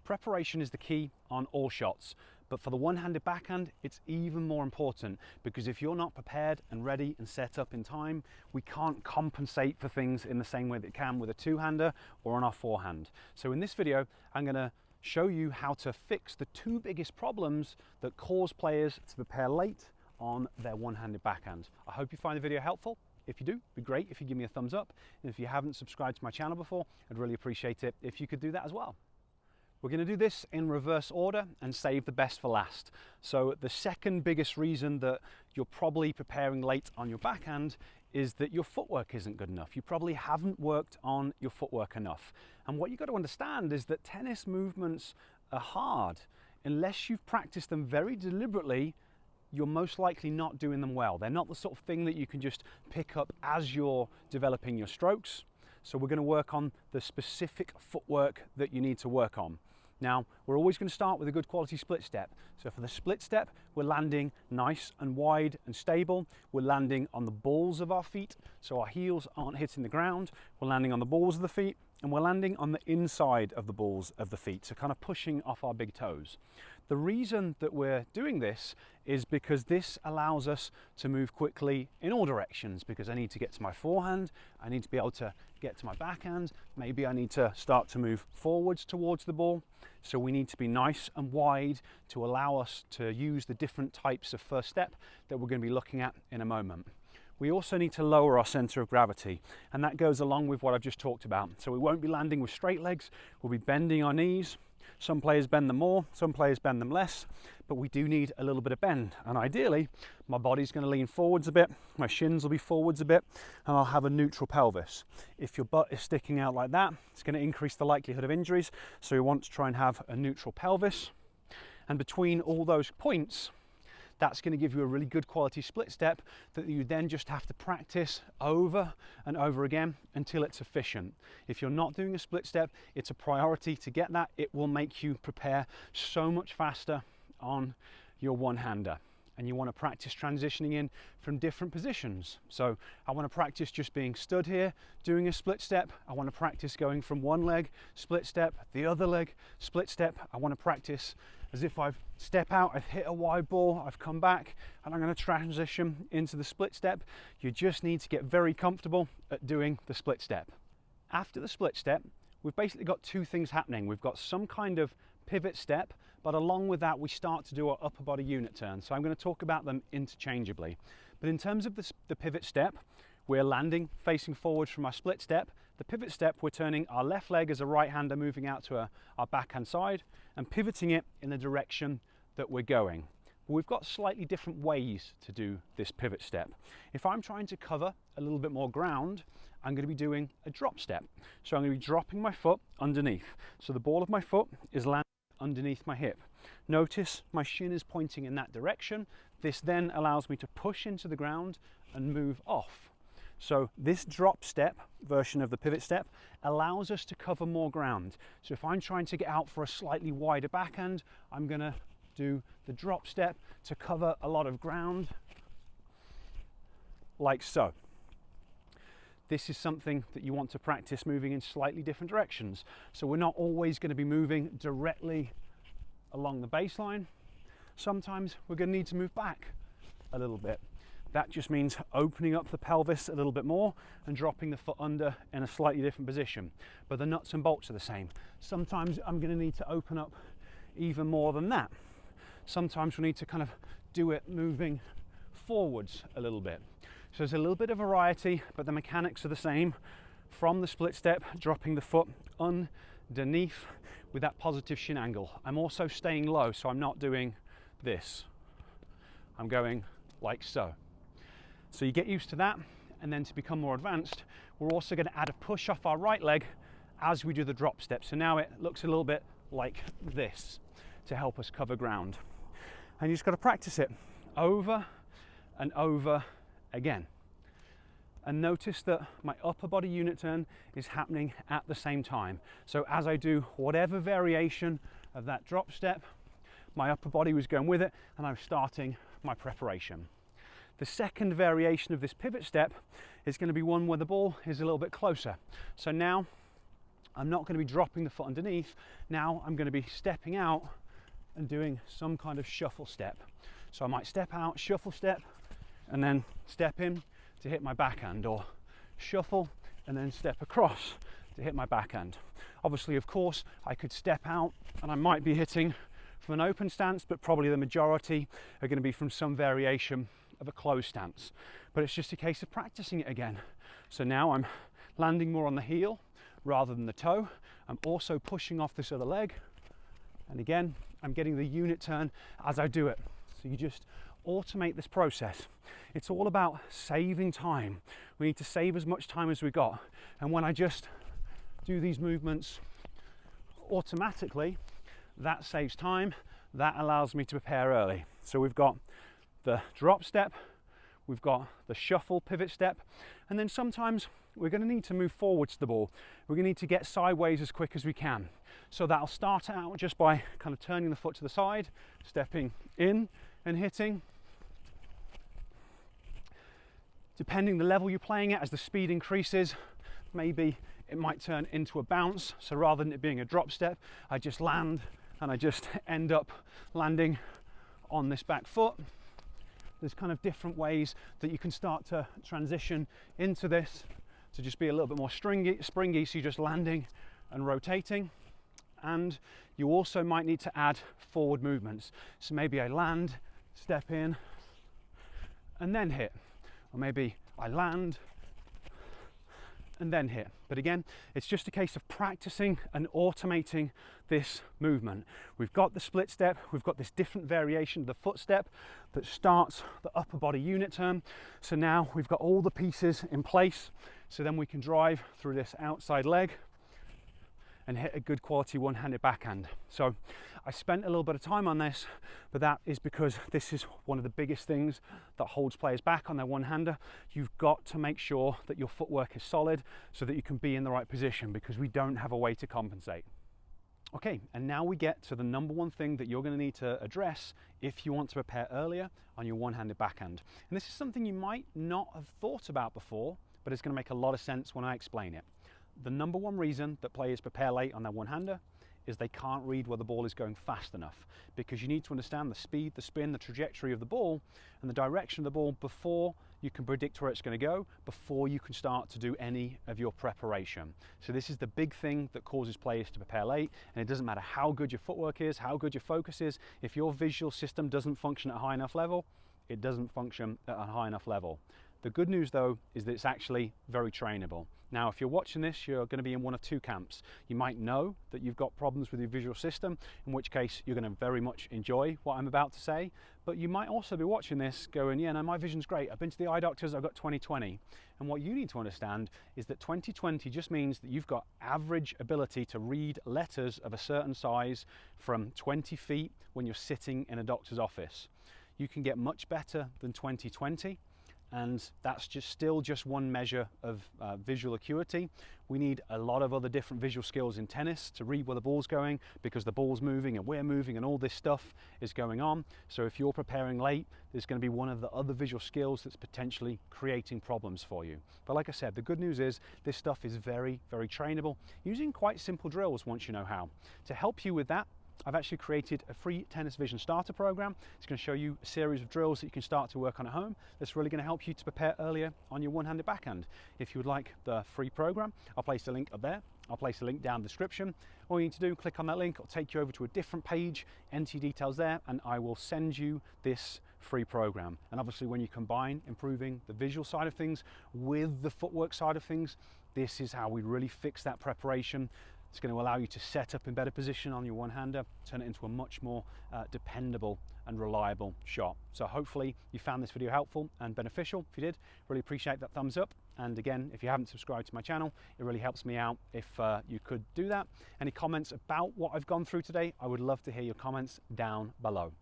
Preparation is the key on all shots, but for the one-handed backhand, it's even more important, because if you're not prepared and ready and set up in time, we can't compensate for things in the same way that you can with a two-hander or on our forehand. So in this video, I'm going to show you how to fix the two biggest problems that cause players to prepare late on their one-handed backhand. I hope you find the video helpful. If you do, it'd be great if you give me a thumbs up. And if you haven't subscribed to my channel before, I'd really appreciate it if you could do that as well. We're going to do this in reverse order and save the best for last. So the second biggest reason that you're probably preparing late on your backhand is that your footwork isn't good enough. You probably haven't worked on your footwork enough. And what you've got to understand is that tennis movements are hard. Unless you've practiced them very deliberately, you're most likely not doing them well. They're not the sort of thing that you can just pick up as you're developing your strokes. So we're going to work on the specific footwork that you need to work on. Now, we're always going to start with a good quality split step. So for the split step, we're landing nice and wide and stable. We're landing on the balls of our feet, so our heels aren't hitting the ground. We're landing on the balls of the feet, and we're landing on the inside of the balls of the feet, so kind of pushing off our big toes. The reason that we're doing this is because this allows us to move quickly in all directions, because I need to get to my forehand, I need to be able to get to my backhand, maybe I need to start to move forwards towards the ball. So we need to be nice and wide to allow us to use the different types of first step that we're going to be looking at in a moment. We also need to lower our center of gravity, and that goes along with what I've just talked about. So we won't be landing with straight legs, we'll be bending our knees. Some players bend them more, some players bend them less, but we do need a little bit of bend. And ideally, my body's going to lean forwards a bit, my shins will be forwards a bit, and I'll have a neutral pelvis. If your butt is sticking out like that, it's going to increase the likelihood of injuries. So we want to try and have a neutral pelvis. And between all those points, that's going to give you a really good quality split step that you then just have to practice over and over again until it's efficient. If you're not doing a split step, it's a priority to get that. It will make you prepare so much faster on your one-hander. And you want to practice transitioning in from different positions. So I want to practice just being stood here, doing a split step. I want to practice going from one leg, split step, the other leg, split step. I want to practice as if I've step out, I've hit a wide ball, I've come back, and I'm going to transition into the split step. You just need to get very comfortable at doing the split step. After the split step, we've basically got two things happening. We've got some kind of pivot step, but along with that, we start to do our upper body unit turn. So I'm going to talk about them interchangeably. But in terms of the pivot step, we're landing facing forwards from our split step. The pivot step, we're turning our left leg as a right-hander, moving out to our backhand side and pivoting it in the direction that we're going. But we've got slightly different ways to do this pivot step. If I'm trying to cover a little bit more ground, I'm going to be doing a drop step. So I'm going to be dropping my foot underneath. So the ball of my foot is landing underneath my hip. Notice my shin is pointing in that direction. This then allows me to push into the ground and move off. So this drop step version of the pivot step allows us to cover more ground. So if I'm trying to get out for a slightly wider backhand, I'm going to do the drop step to cover a lot of ground, like so. This is something that you want to practice moving in slightly different directions. So we're not always going to be moving directly along the baseline. Sometimes we're going to need to move back a little bit. That just means opening up the pelvis a little bit more and dropping the foot under in a slightly different position. But the nuts and bolts are the same. Sometimes I'm going to need to open up even more than that. Sometimes we need to kind of do it moving forwards a little bit. So there's a little bit of variety, but the mechanics are the same. From the split step, dropping the foot underneath with that positive shin angle. I'm also staying low, so I'm not doing this. I'm going like so. So you get used to that, and then to become more advanced, we're also going to add a push off our right leg as we do the drop step. So now it looks a little bit like this to help us cover ground. And you just got to practice it over and over again. And notice that my upper body unit turn is happening at the same time. So as I do whatever variation of that drop step, my upper body was going with it, and I was starting my preparation. The second variation of this pivot step is going to be one where the ball is a little bit closer. So now I'm not going to be dropping the foot underneath. Now I'm going to be stepping out and doing some kind of shuffle step. So I might step out, shuffle step, and then step in to hit my backhand, or shuffle and then step across to hit my backhand. Obviously, of course, I could step out and I might be hitting from an open stance, but probably the majority are going to be from some variation of a closed stance. But it's just a case of practicing it again. So now I'm landing more on the heel rather than the toe. I'm also pushing off this other leg. And again, I'm getting the unit turn as I do it. So you just automate this process. It's all about saving time. We need to save as much time as we got. And when I just do these movements automatically, that saves time. That allows me to prepare early. So we've got the drop step, we've got the shuffle pivot step, and then sometimes we're going to need to move forwards to the ball. We're going to need to get sideways as quick as we can. So that'll start out just by kind of turning the foot to the side, stepping in and hitting. Depending the level you're playing at, as the speed increases, maybe it might turn into a bounce. So rather than it being a drop step, I just land and I just end up landing on this back foot. There's kind of different ways that you can start to transition into this to just be a little bit more springy, so you're just landing and rotating. And you also might need to add forward movements. So maybe I land, step in, and then hit. Or maybe I land and then hit. But again, it's just a case of practicing and automating this movement. We've got the split step, we've got this different variation of the foot step that starts the upper body unit turn. So now we've got all the pieces in place, so then we can drive through this outside leg and hit a good quality one-handed backhand. So I spent a little bit of time on this, but that is because this is one of the biggest things that holds players back on their one-hander. You've got to make sure that your footwork is solid so that you can be in the right position, because we don't have a way to compensate. Okay, and now we get to the number one thing that you're going to need to address if you want to prepare earlier on your one-handed backhand. And this is something you might not have thought about before, but it's going to make a lot of sense when I explain it. The number one reason that players prepare late on their one-hander is they can't read where the ball is going fast enough, because you need to understand the speed, the spin, the trajectory of the ball and the direction of the ball before you can predict where it's going to go, before you can start to do any of your preparation. So this is the big thing that causes players to prepare late, and it doesn't matter how good your footwork is, how good your focus is, if your visual system doesn't function at a high enough level, it doesn't function at a high enough level. The good news though is that it's actually very trainable. Now, if you're watching this, you're going to be in one of two camps. You might know that you've got problems with your visual system, in which case you're going to very much enjoy what I'm about to say, but you might also be watching this going, yeah, no, my vision's great. I've been to the eye doctors, I've got 20/20. And what you need to understand is that 20/20 just means that you've got average ability to read letters of a certain size from 20 feet when you're sitting in a doctor's office. You can get much better than 20/20. And that's still just one measure of visual acuity. We need a lot of other different visual skills in tennis to read where the ball's going, because the ball's moving and we're moving and all this stuff is going on. So if you're preparing late, there's going to be one of the other visual skills that's potentially creating problems for you. But like I said, the good news is this stuff is very, very trainable, using quite simple drills once you know how. To help you with that, I've actually created a free tennis vision starter program. It's going to show you a series of drills that you can start to work on at home. That's really going to help you to prepare earlier on your one-handed backhand. If you would like the free program, I'll place a link up there. I'll place a link down in the description. All you need to do, click on that link, it'll take you over to a different page, enter your details there, and I will send you this free program. And obviously when you combine improving the visual side of things with the footwork side of things, this is how we really fix that preparation. It's going to allow you to set up in better position on your one-hander, turn it into a much more dependable and reliable shot. So hopefully you found this video helpful and beneficial. If you did, really appreciate that thumbs up. And again, if you haven't subscribed to my channel, it really helps me out if you could do that. Any comments about what I've gone through today, I would love to hear your comments down below.